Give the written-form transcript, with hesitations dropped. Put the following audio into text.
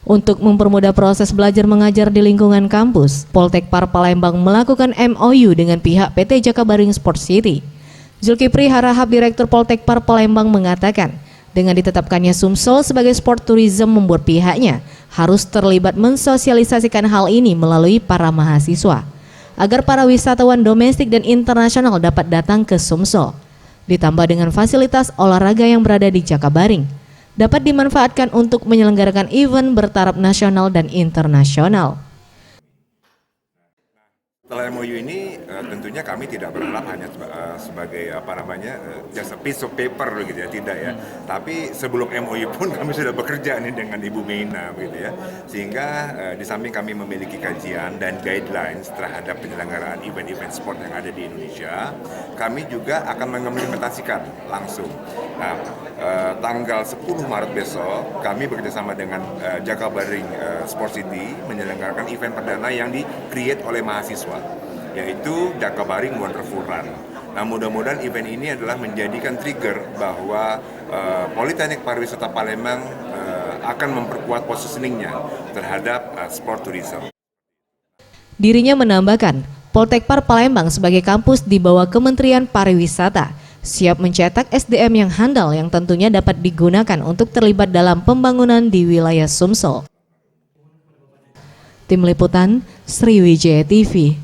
Untuk mempermudah proses belajar mengajar di lingkungan kampus, Poltekpar Palembang melakukan MOU dengan pihak PT Jakabaring Sport City. Zulkifli Harahap, Direktur Poltekpar Palembang mengatakan, dengan ditetapkannya Sumsel sebagai sport tourism membuat pihaknya harus terlibat mensosialisasikan hal ini melalui para mahasiswa, agar para wisatawan domestik dan internasional dapat datang ke Sumsel. Ditambah dengan fasilitas olahraga yang berada di Jakabaring, dapat dimanfaatkan untuk menyelenggarakan event bertaraf nasional dan internasional. Setelah MOU ini tentunya kami tidak berharap hanya sebagai just a piece of paper gitu ya, tidak ya. Tapi sebelum MOU pun kami sudah bekerja nih dengan Ibu Meina gitu ya. Sehingga di samping kami memiliki kajian dan guidelines terhadap penyelenggaraan event-event sport yang ada di Indonesia, kami juga akan mengimplementasikan langsung. Nah, tanggal 10 Maret besok kami bekerjasama dengan Jakabaring Sport City menyelenggarakan event perdana yang di-create oleh mahasiswa, yaitu Jakabaring Wonderful Run. Nah, mudah-mudahan event ini adalah menjadikan trigger bahwa Politeknik Pariwisata Palembang akan memperkuat positioningnya terhadap sport tourism. Dirinya menambahkan, Poltekpar Palembang sebagai kampus di bawah Kementerian Pariwisata siap mencetak SDM yang handal yang tentunya dapat digunakan untuk terlibat dalam pembangunan di wilayah Sumsel. Tim Liputan Sriwijaya TV.